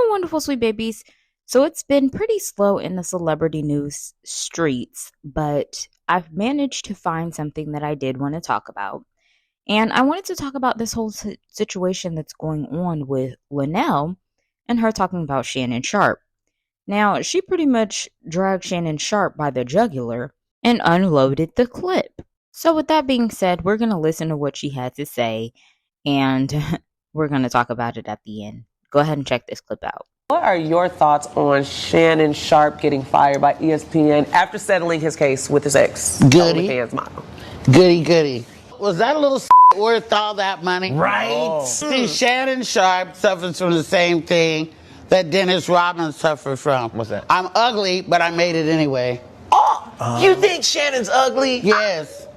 wonderful sweet babies. So it's been pretty slow in the celebrity news streets, but I've managed to find something that I did want to talk about. And I wanted to talk about this whole situation that's going on with Luenell and her talking about Shannon Sharpe. Now, she pretty much dragged Shannon Sharpe by the jugular and unloaded the clip. So with that being said, we're going to listen to what she had to say, and we're going to talk about it at the end. Go ahead and check this clip out. What are your thoughts on Shannon Sharpe getting fired by ESPN after settling his case with his ex? Goody. OnlyFans model. Goody. Was that little worth all that money? Right. Oh. See, Shannon Sharpe suffers from the same thing that Dennis Rodman suffered from. What's that? I'm ugly, but I made it anyway. Oh, you think Shannon's ugly? Yes.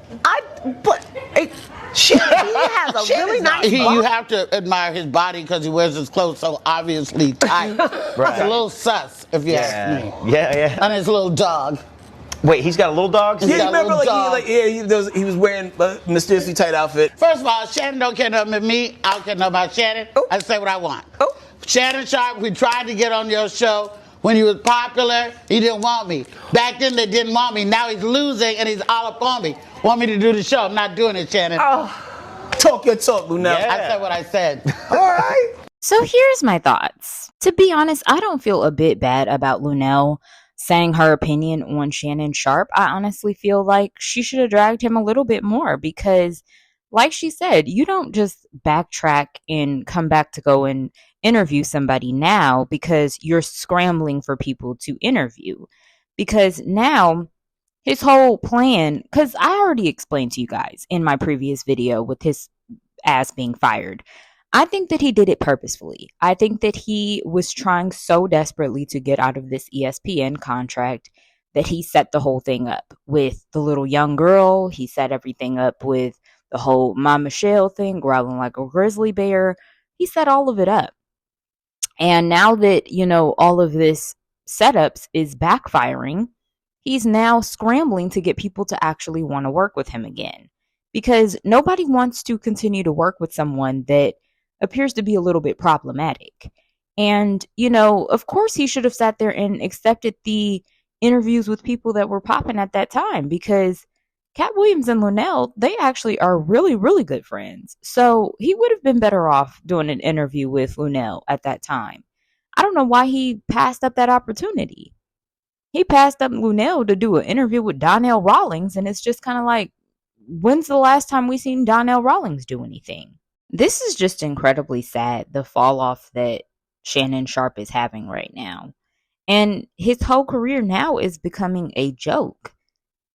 Shannon, he has a really nice You have to admire his body because he wears his clothes so obviously tight. Right. It's a little sus, if you ask me. Yeah. And his little dog. Wait, he's got a little dog? He's Yeah, got a remember, little he was wearing a mysteriously tight outfit. First of all, Shannon don't care nothing about me. I don't care nothing about Shannon. I say what I want. Shannon Sharpe, we tried to get on your show. When he was popular, he didn't want me. Back then, they didn't want me. Now he's losing, and he's all up on me. Want me to do the show. I'm not doing it, Shannon. Talk your talk, Luenell. I said what I said. All right. So here's my thoughts. To be honest, I don't feel a bit bad about Luenell saying her opinion on Shannon Sharpe. I honestly feel like she should have dragged him a little bit more because, like she said, you don't just backtrack and come back to go and interview somebody now because you're scrambling for people to interview. Because now his whole plan, because I already explained to you guys in my previous video with his ass being fired, I think that he did it purposefully. I think that he was trying so desperately to get out of this ESPN contract that he set the whole thing up with the little young girl. He set everything up with the whole Mama Michelle thing, growling like a grizzly bear. He set all of it up. And now that, all of this setups is backfiring, he's now scrambling to get people to actually want to work with him again. Because nobody wants to continue to work with someone that appears to be a little bit problematic. And, of course he should have sat there and accepted the interviews with people that were popping at that time, because Cat Williams and Luenell, they actually are really, really good friends. So he would have been better off doing an interview with Luenell at that time. I don't know why he passed up that opportunity. He passed up Luenell to do an interview with Donnell Rawlings, and it's just kind of like, when's the last time we seen Donnell Rawlings do anything? This is just incredibly sad, the fall off that Shannon Sharpe is having right now. And his whole career now is becoming a joke.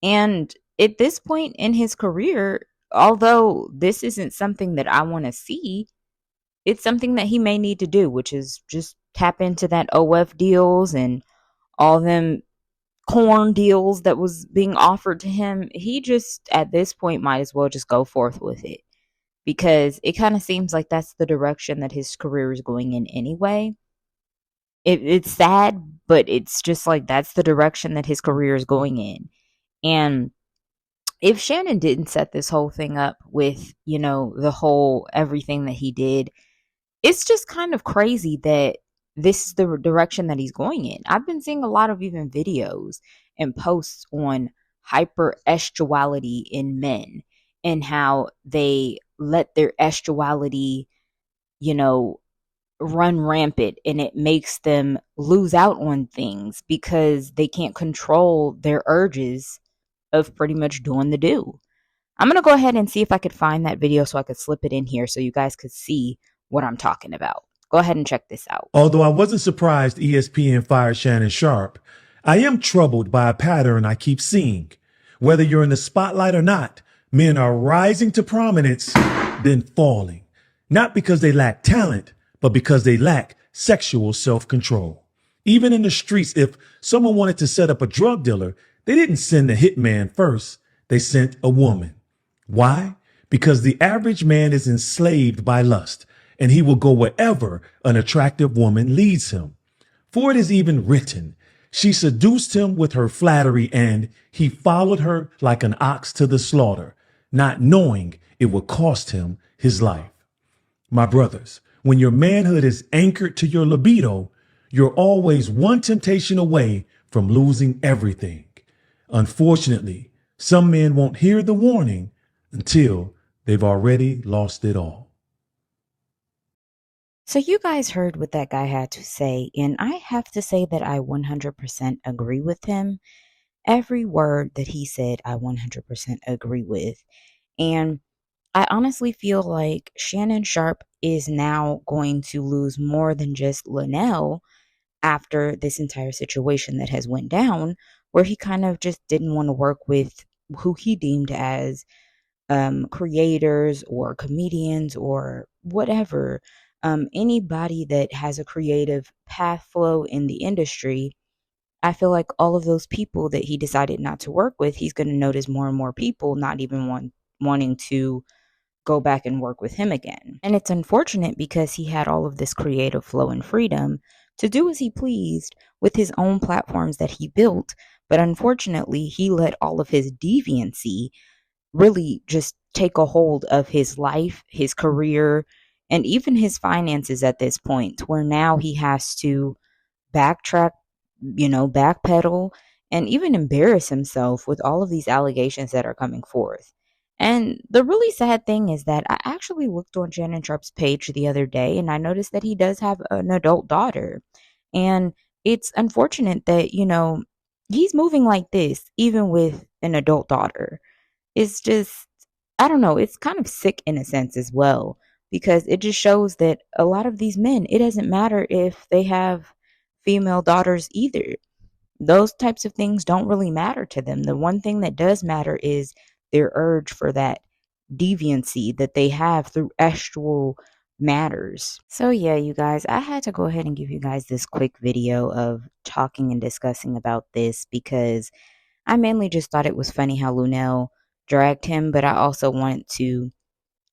And at this point in his career, although this isn't something that I want to see, it's something that he may need to do, which is just tap into that OF deals and all them corn deals that was being offered to him. He just, at this point, might as well just go forth with it, because it kind of seems like that's the direction that his career is going in anyway. It's sad, but it's just like that's the direction that his career is going in. And if Shannon didn't set this whole thing up with, the whole everything that he did, it's just kind of crazy that this is the direction that he's going in. I've been seeing a lot of even videos and posts on hyper-estuality in men and how they let their estuality, run rampant, and it makes them lose out on things because they can't control their urges of pretty much doing the do. I'm going to go ahead and see if I could find that video so I could slip it in here so you guys could see what I'm talking about. Go ahead and check this out. Although I wasn't surprised ESPN fired Shannon Sharpe, I am troubled by a pattern I keep seeing. Whether you're in the spotlight or not, men are rising to prominence, then falling. Not because they lack talent, but because they lack sexual self-control. Even in the streets, if someone wanted to set up a drug dealer, they didn't send a hitman first. They sent a woman. Why? Because the average man is enslaved by lust, and he will go wherever an attractive woman leads him. For it is even written, she seduced him with her flattery, and he followed her like an ox to the slaughter, not knowing it would cost him his life. My brothers, when your manhood is anchored to your libido, You're always one temptation away from losing everything. Unfortunately, some men won't hear the warning until they've already lost it all. So you guys heard what that guy had to say, and I have to say that I 100% agree with him. Every word that he said, I 100% agree with. And I honestly feel like Shannon Sharpe is now going to lose more than just Luenell after this entire situation that has went down, where he kind of just didn't want to work with who he deemed as creators or comedians or whatever. Anybody that has a creative path flow in the industry. I feel like all of those people that he decided not to work with, he's going to notice more and more people not even wanting to go back and work with him again. And it's unfortunate because he had all of this creative flow and freedom to do as he pleased with his own platforms that he built. But unfortunately, he let all of his deviancy really just take a hold of his life, his career, and even his finances at this point, where now he has to backtrack, backpedal, and even embarrass himself with all of these allegations that are coming forth. And the really sad thing is that I actually looked on Shannon Sharpe's page the other day and I noticed that he does have an adult daughter. And it's unfortunate that, he's moving like this, even with an adult daughter. It's just, I don't know, it's kind of sick in a sense as well, because it just shows that a lot of these men, it doesn't matter if they have female daughters either. Those types of things don't really matter to them. The one thing that does matter is their urge for that deviancy that they have through estual matters. So yeah, you guys, I had to go ahead and give you guys this quick video of talking and discussing about this because I mainly just thought it was funny how Luenell dragged him, but I also wanted to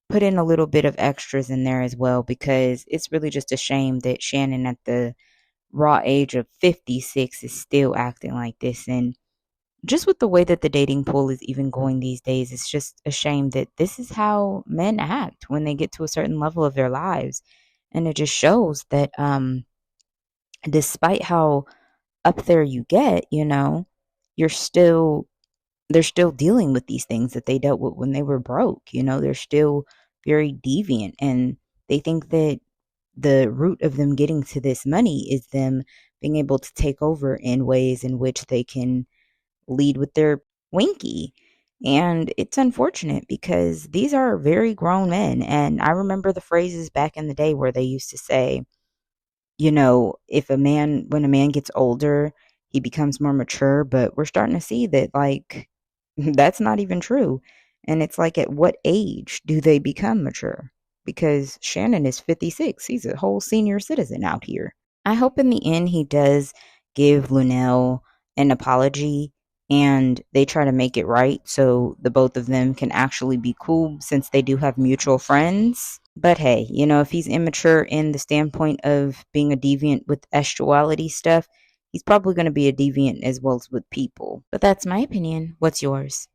put in a little bit of extras in there as well because it's really just a shame that Shannon at the raw age of 56 is still acting like this. And just with the way that the dating pool is even going these days, it's just a shame that this is how men act when they get to a certain level of their lives. And it just shows that despite how up there you get, you're still they're still dealing with these things that they dealt with when they were broke. They're still very deviant and they think that the root of them getting to this money is them being able to take over in ways in which they can lead with their winky. And it's unfortunate because these are very grown men. And I remember the phrases back in the day where they used to say, when a man gets older, he becomes more mature. But we're starting to see that, like, that's not even true. And it's like, at what age do they become mature? Because Shannon is 56. He's a whole senior citizen out here. I hope in the end he does give Luenell an apology and they try to make it right so the both of them can actually be cool since they do have mutual friends. But hey, if he's immature in the standpoint of being a deviant with estuality stuff, he's probably going to be a deviant as well as with people. But that's my opinion. What's yours?